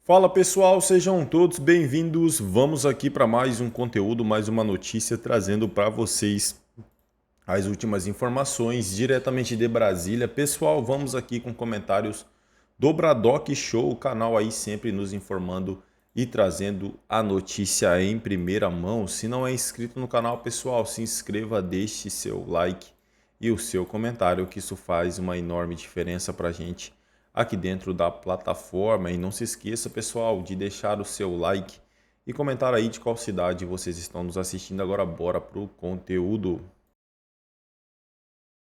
Fala pessoal, sejam todos bem-vindos. Vamos aqui para mais um conteúdo, mais uma notícia trazendo para vocês as últimas informações diretamente de Brasília. Pessoal, vamos aqui com comentários do Bradock Show, o canal aí sempre nos informando e trazendo a notícia em primeira mão. Se não é inscrito no canal, pessoal, se inscreva, deixe seu like e o seu comentário, que isso faz uma enorme diferença para a gente aqui dentro da plataforma. E não se esqueça, pessoal, de deixar o seu like e comentar aí de qual cidade vocês estão nos assistindo. Agora bora pro conteúdo.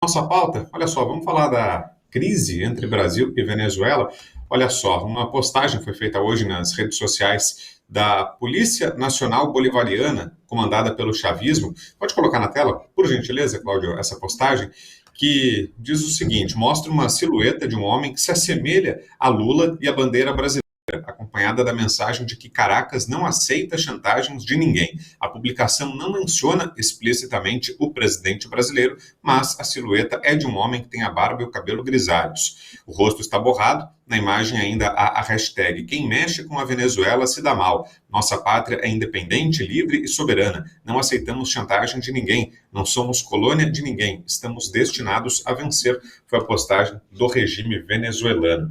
Nossa pauta, olha só, vamos falar da crise entre Brasil e Venezuela. Olha só, uma postagem foi feita hoje nas redes sociais da Polícia Nacional Bolivariana, comandada pelo chavismo. Pode colocar na tela, por gentileza, Cláudio, essa postagem, que diz o seguinte: mostra uma silhueta de um homem que se assemelha a Lula e a bandeira brasileira, acompanhada da mensagem de que Caracas não aceita chantagens de ninguém. A publicação não menciona explicitamente o presidente brasileiro, mas a silhueta é de um homem que tem a barba e o cabelo grisalhos. O rosto está borrado, na imagem ainda há a hashtag "Quem mexe com a Venezuela se dá mal. Nossa pátria é independente, livre e soberana. Não aceitamos chantagem de ninguém. Não somos colônia de ninguém. Estamos destinados a vencer", foi a postagem do regime venezuelano.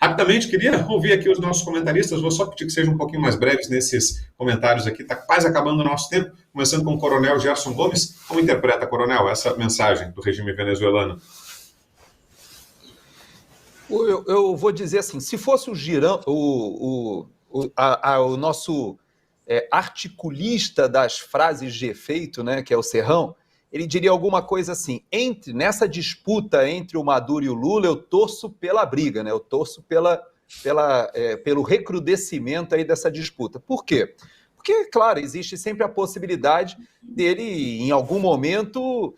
Rapidamente, queria ouvir aqui os nossos comentaristas. Vou só pedir que sejam um pouquinho mais breves nesses comentários aqui. Está quase acabando o nosso tempo. Começando com o Coronel Gerson Gomes. Como interpreta, Coronel, essa mensagem do regime venezuelano? Eu vou dizer assim, se fosse o Girão, o nosso articulista das frases de efeito, né, que é o Serrão, ele diria alguma coisa assim: nessa disputa entre o Maduro e o Lula, eu torço pela briga, né? Eu torço pelo recrudescimento aí dessa disputa. Por quê? Porque, claro, existe sempre a possibilidade dele, em algum momento,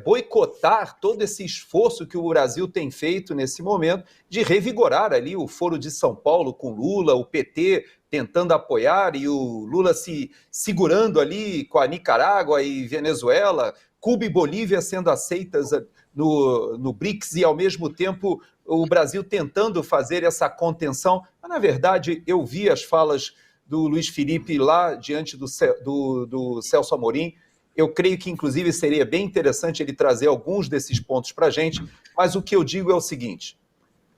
boicotar todo esse esforço que o Brasil tem feito nesse momento de revigorar ali o Foro de São Paulo com Lula, o PT tentando apoiar e o Lula se segurando ali com a Nicarágua e Venezuela, Cuba e Bolívia sendo aceitas no BRICS e, ao mesmo tempo, o Brasil tentando fazer essa contenção. Mas, na verdade, eu vi as falas do Luiz Felipe lá diante do Celso Amorim. Eu creio que, inclusive, seria bem interessante ele trazer alguns desses pontos para a gente, mas o que eu digo é o seguinte: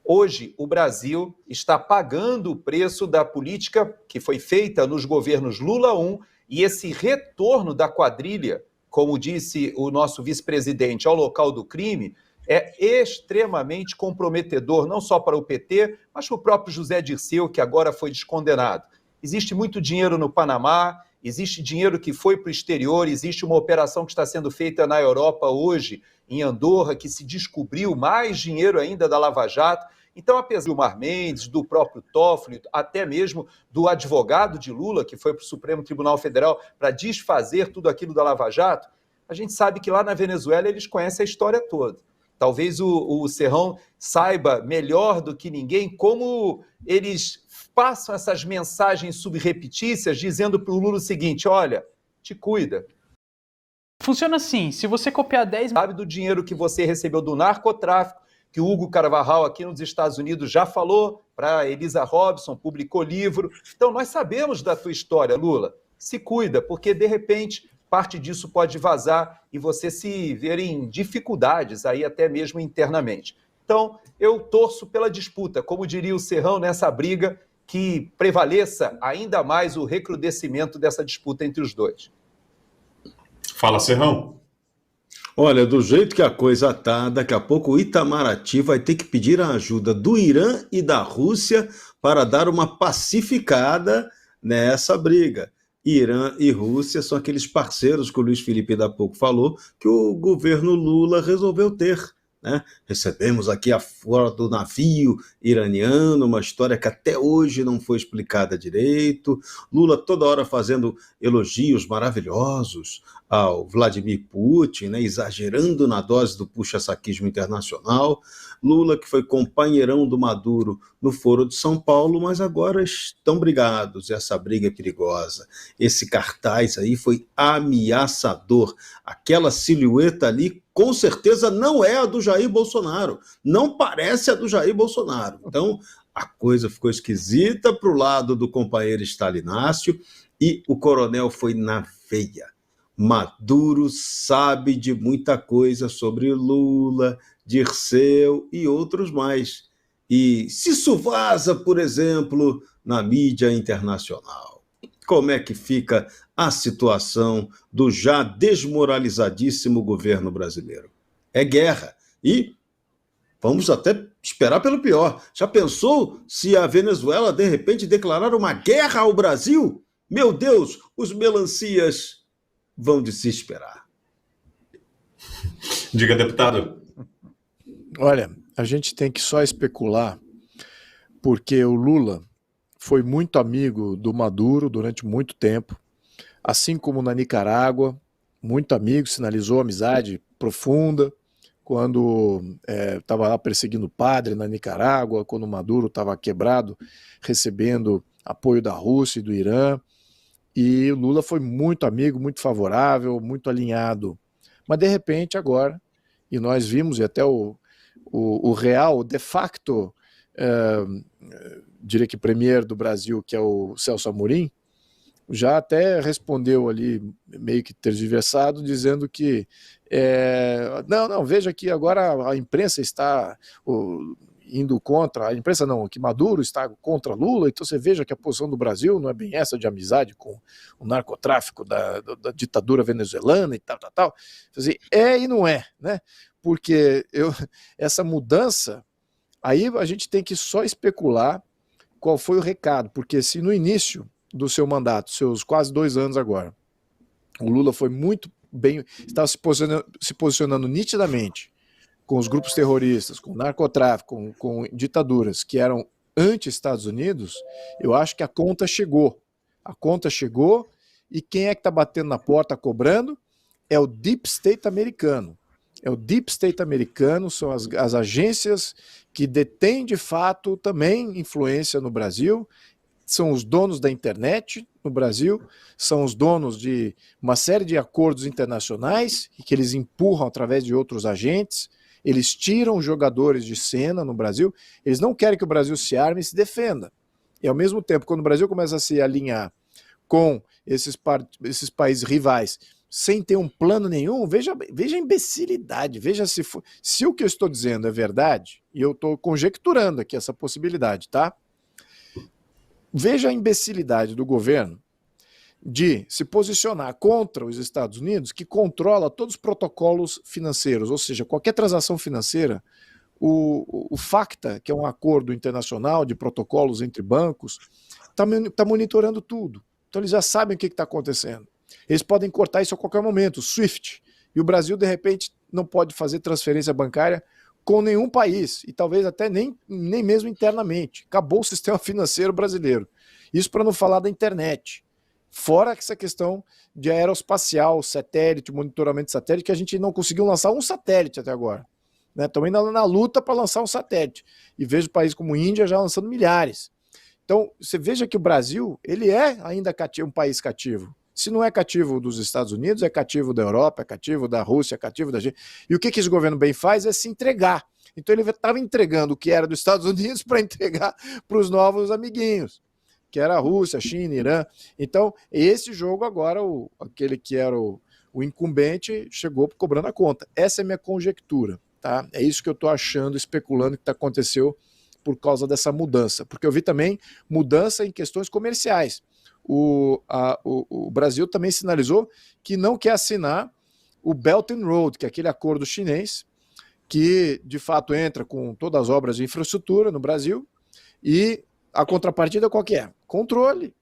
hoje o Brasil está pagando o preço da política que foi feita nos governos Lula 1 e esse retorno da quadrilha, como disse o nosso vice-presidente, ao local do crime, é extremamente comprometedor, não só para o PT, mas para o próprio José Dirceu, que agora foi descondenado. Existe muito dinheiro no Panamá, existe dinheiro que foi para o exterior, existe uma operação que está sendo feita na Europa hoje, em Andorra, que se descobriu mais dinheiro ainda da Lava Jato. Então, apesar do Gilmar Mendes, do próprio Toffoli, até mesmo do advogado de Lula, que foi para o Supremo Tribunal Federal para desfazer tudo aquilo da Lava Jato, a gente sabe que lá na Venezuela eles conhecem a história toda. Talvez o Serrão saiba melhor do que ninguém como eles passam essas mensagens subrepetícias dizendo para o Lula o seguinte: olha, te cuida. Funciona assim: se você copiar 10... Sabe do dinheiro que você recebeu do narcotráfico, que o Hugo Carvajal aqui nos Estados Unidos já falou para Elisa Robson, publicou livro. Então, nós sabemos da tua história, Lula. Se cuida, porque, de repente, parte disso pode vazar e você se ver em dificuldades, aí até mesmo internamente. Então, eu torço pela disputa, como diria o Serrão, nessa briga, que prevaleça ainda mais o recrudescimento dessa disputa entre os dois. Fala, Serrão. Olha, do jeito que a coisa tá, daqui a pouco o Itamaraty vai ter que pedir a ajuda do Irã e da Rússia para dar uma pacificada nessa briga. Irã e Rússia são aqueles parceiros que o Luiz Felipe da pouco falou que o governo Lula resolveu ter, né? Recebemos aqui a fora do navio iraniano, uma história que até hoje não foi explicada direito. Lula toda hora fazendo elogios maravilhosos ao Vladimir Putin, né, exagerando na dose do puxa-saquismo internacional. Lula, que foi companheirão do Maduro no Foro de São Paulo, mas agora estão brigados. Essa briga é perigosa. Esse cartaz aí foi ameaçador. Aquela silhueta ali, com certeza, não é a do Jair Bolsonaro. Não parece a do Jair Bolsonaro. Então, A coisa ficou esquisita para o lado do companheiro Stalinácio e o coronel foi na veia. Maduro sabe de muita coisa sobre Lula, Dirceu e outros mais. E se isso vaza, por exemplo, na mídia internacional, como é que fica a situação do já desmoralizadíssimo governo brasileiro? É guerra e vamos até esperar pelo pior. Já pensou se a Venezuela de repente declarar uma guerra ao Brasil? Meu Deus, os melancias vão desesperar. Diga, deputado. Olha, a gente tem que só especular, porque o Lula foi muito amigo do Maduro durante muito tempo, assim como na Nicarágua, muito amigo, sinalizou amizade profunda, quando estava lá perseguindo o padre na Nicarágua, quando o Maduro estava quebrado, recebendo apoio da Rússia e do Irã, e o Lula foi muito amigo, muito favorável, muito alinhado. Mas de repente agora, e nós vimos, e até o real, de facto, diria que premier do Brasil, que é o Celso Amorim, já até respondeu ali, meio que tergiversado, dizendo que não, veja que agora a imprensa está indo contra, a imprensa não, que Maduro está contra Lula, então você veja que a posição do Brasil não é bem essa de amizade com o narcotráfico da ditadura venezuelana e tal. Assim, e não é, né? Porque essa mudança, aí a gente tem que só especular qual foi o recado, porque se no início do seu mandato, seus quase 2 anos agora, o Lula foi muito bem, estava se posicionando nitidamente com os grupos terroristas, com o narcotráfico, com ditaduras que eram anti-Estados Unidos, eu acho que a conta chegou. A conta chegou e quem é que está batendo na porta, cobrando? É o Deep State americano. É o Deep State americano, são as agências que detêm de fato também influência no Brasil, são os donos da internet no Brasil, são os donos de uma série de acordos internacionais e que eles empurram através de outros agentes, eles tiram jogadores de cena no Brasil, eles não querem que o Brasil se arme e se defenda. E ao mesmo tempo, quando o Brasil começa a se alinhar com esses países rivais, sem ter um plano nenhum, veja a imbecilidade, veja se o que eu estou dizendo é verdade, e eu estou conjecturando aqui essa possibilidade, tá? Veja a imbecilidade do governo de se posicionar contra os Estados Unidos, que controla todos os protocolos financeiros, ou seja, qualquer transação financeira, o FACTA, que é um acordo internacional de protocolos entre bancos, está monitorando tudo. Então eles já sabem o que está acontecendo. Eles podem cortar isso a qualquer momento, o SWIFT, e o Brasil, de repente, não pode fazer transferência bancária com nenhum país, e talvez até nem mesmo internamente. Acabou o sistema financeiro brasileiro. Isso para não falar da internet. Fora essa questão de aeroespacial, satélite, monitoramento de satélite, que a gente não conseguiu lançar um satélite até agora. Estamos ainda na luta para lançar um satélite. E vejo países como a Índia já lançando milhares. Então, você veja que o Brasil, ele é ainda um país cativo. Se não é cativo dos Estados Unidos, é cativo da Europa, é cativo da Rússia, é cativo da gente. E o que esse governo bem faz é se entregar. Então ele estava entregando o que era dos Estados Unidos para entregar para os novos amiguinhos, que era a Rússia, a China, Irã. Então, esse jogo agora, aquele que era o incumbente, chegou cobrando a conta. Essa é a minha conjectura. Tá? É isso que eu estou achando, especulando que aconteceu por causa dessa mudança. Porque eu vi também mudança em questões comerciais. O Brasil também sinalizou que não quer assinar o Belt and Road, que é aquele acordo chinês que de fato entra com todas as obras de infraestrutura no Brasil, e a contrapartida qual que é? Controle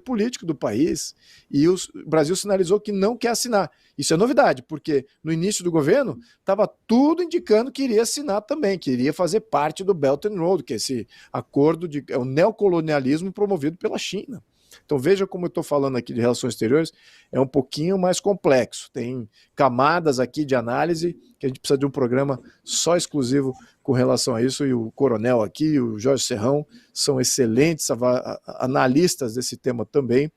político do país, e o Brasil sinalizou que não quer assinar. Isso é novidade, porque no início do governo estava tudo indicando que iria assinar também, que iria fazer parte do Belt and Road, que é esse acordo é o neocolonialismo promovido pela China. Então veja como eu estou falando aqui de relações exteriores, é um pouquinho mais complexo, tem camadas aqui de análise que a gente precisa de um programa só exclusivo com relação a isso, e o Coronel aqui, o Jorge Serrão, são excelentes analistas desse tema também,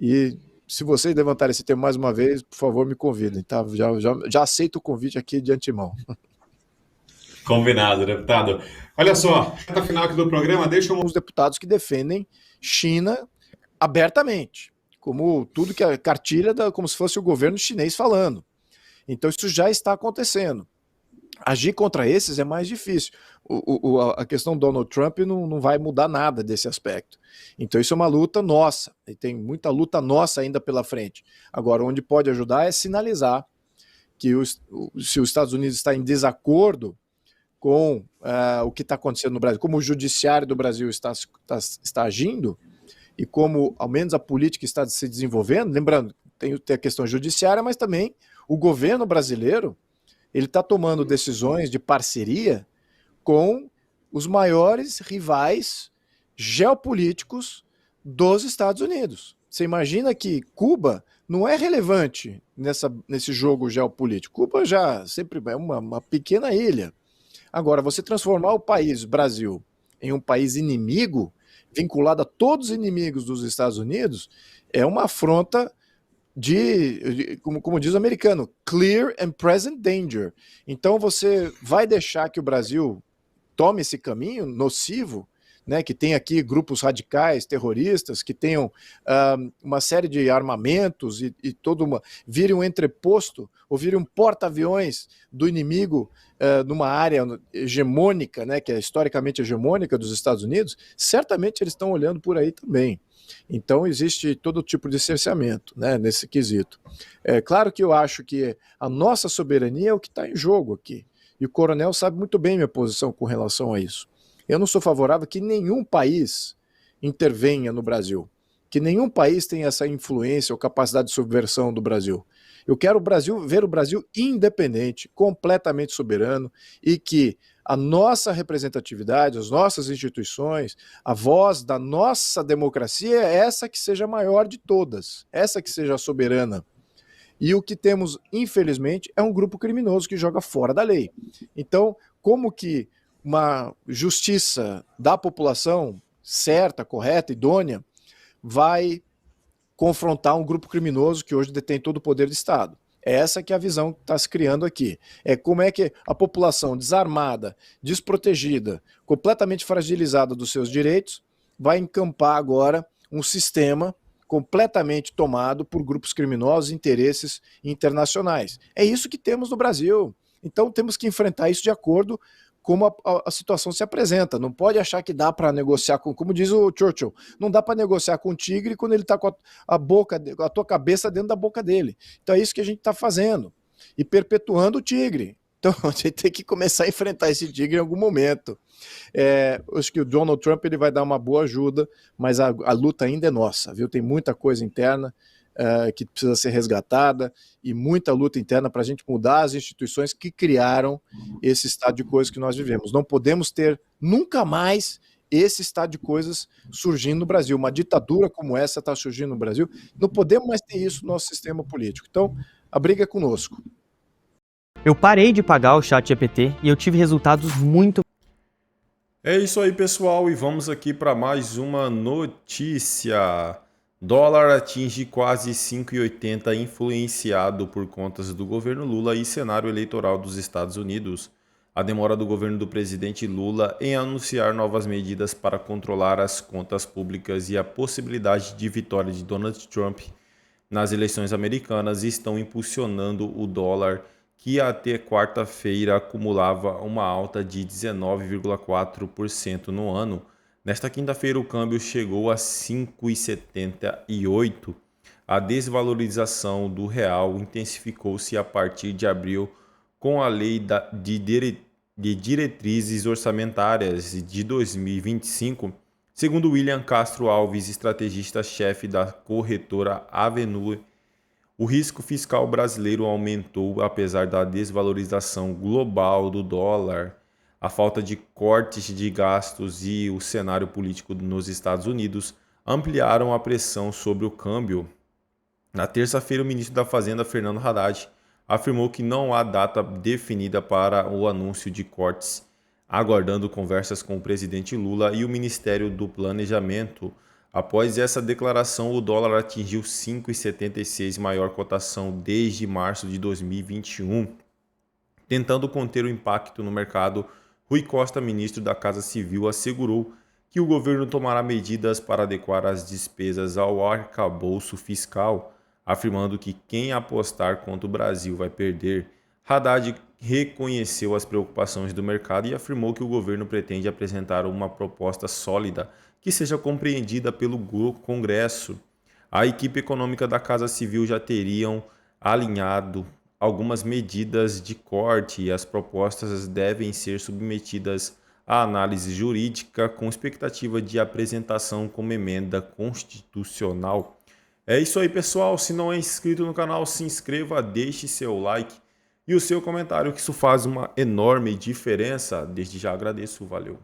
e se vocês levantarem esse tema mais uma vez, por favor me convidem, tá? Já aceito o convite aqui de antemão. Combinado, deputado. Olha só, reta final aqui do programa, deixa um... Os deputados que defendem China abertamente, como tudo que é cartilha, como se fosse o governo chinês falando. Então isso já está acontecendo. Agir contra esses é mais difícil. A questão do Donald Trump não vai mudar nada desse aspecto. Então isso é uma luta nossa, e tem muita luta nossa ainda pela frente. Agora, onde pode ajudar é sinalizar que se os Estados Unidos está em desacordo com o que está acontecendo no Brasil, como o judiciário do Brasil está agindo, e como, ao menos, a política está se desenvolvendo, lembrando, tem a questão judiciária, mas também o governo brasileiro ele está tomando decisões de parceria com os maiores rivais geopolíticos dos Estados Unidos. Você imagina que Cuba não é relevante nesse jogo geopolítico. Cuba já sempre é uma pequena ilha. Agora, você transformar o país, Brasil, em um país inimigo, vinculado a todos os inimigos dos Estados Unidos, é uma afronta como diz o americano, clear and present danger. Então você vai deixar que o Brasil tome esse caminho nocivo, né, que tem aqui grupos radicais, terroristas, que tenham uma série de armamentos e vire um entreposto, ou vire um porta-aviões do inimigo numa área hegemônica, né, que é historicamente hegemônica dos Estados Unidos, certamente eles estão olhando por aí também. Então existe todo tipo de cerceamento, né, nesse quesito. É claro que eu acho que a nossa soberania é o que está em jogo aqui, e o coronel sabe muito bem minha posição com relação a isso. Eu não sou favorável que nenhum país intervenha no Brasil, que nenhum país tenha essa influência ou capacidade de subversão do Brasil. Eu quero ver o Brasil independente, completamente soberano, e que a nossa representatividade, as nossas instituições, a voz da nossa democracia é essa que seja a maior de todas, essa que seja a soberana. E o que temos, infelizmente, é um grupo criminoso que joga fora da lei. Então, como que uma justiça da população certa, correta, idônea, vai confrontar um grupo criminoso que hoje detém todo o poder do Estado? Essa que é a visão que está se criando aqui. É como é que a população desarmada, desprotegida, completamente fragilizada dos seus direitos, vai encampar agora um sistema completamente tomado por grupos criminosos e interesses internacionais. É isso que temos no Brasil. Então temos que enfrentar isso de acordo como a situação se apresenta. Não pode achar que dá para negociar como diz o Churchill, não dá para negociar com o tigre quando ele está com a tua cabeça dentro da boca dele. Então é isso que a gente está fazendo, e perpetuando o tigre. Então a gente tem que começar a enfrentar esse tigre em algum momento. Acho que o Donald Trump ele vai dar uma boa ajuda, mas a luta ainda é nossa, viu? Tem muita coisa interna que precisa ser resgatada, e muita luta interna para a gente mudar as instituições que criaram esse estado de coisas que nós vivemos. Não podemos ter nunca mais esse estado de coisas surgindo no Brasil. Uma ditadura como essa está surgindo no Brasil. Não podemos mais ter isso no nosso sistema político. Então, a briga é conosco. Eu parei de pagar o ChatGPT e eu tive resultados muito... É isso aí, pessoal, e vamos aqui para mais uma notícia. Dólar atinge quase 5,80, influenciado por contas do governo Lula e cenário eleitoral dos Estados Unidos. A demora do governo do presidente Lula em anunciar novas medidas para controlar as contas públicas e a possibilidade de vitória de Donald Trump nas eleições americanas estão impulsionando o dólar, que até quarta-feira acumulava uma alta de 19,4% no ano. Nesta quinta-feira, o câmbio chegou a 5,78. A desvalorização do real intensificou-se a partir de abril com a Lei de Diretrizes Orçamentárias de 2025, segundo William Castro Alves, estrategista-chefe da corretora Avenue. O risco fiscal brasileiro aumentou apesar da desvalorização global do dólar. A falta de cortes de gastos e o cenário político nos Estados Unidos ampliaram a pressão sobre o câmbio. Na terça-feira, o ministro da Fazenda, Fernando Haddad, afirmou que não há data definida para o anúncio de cortes, aguardando conversas com o presidente Lula e o Ministério do Planejamento. Após essa declaração, o dólar atingiu 5,76, maior cotação desde março de 2021. Tentando conter o impacto no mercado, Rui Costa, ministro da Casa Civil, assegurou que o governo tomará medidas para adequar as despesas ao arcabouço fiscal, afirmando que quem apostar contra o Brasil vai perder. Haddad reconheceu as preocupações do mercado e afirmou que o governo pretende apresentar uma proposta sólida que seja compreendida pelo Congresso. A equipe econômica da Casa Civil já teriam alinhado algumas medidas de corte e as propostas devem ser submetidas à análise jurídica com expectativa de apresentação como emenda constitucional. É isso aí, pessoal. Se não é inscrito no canal, se inscreva, deixe seu like e o seu comentário, que isso faz uma enorme diferença. Desde já agradeço, valeu.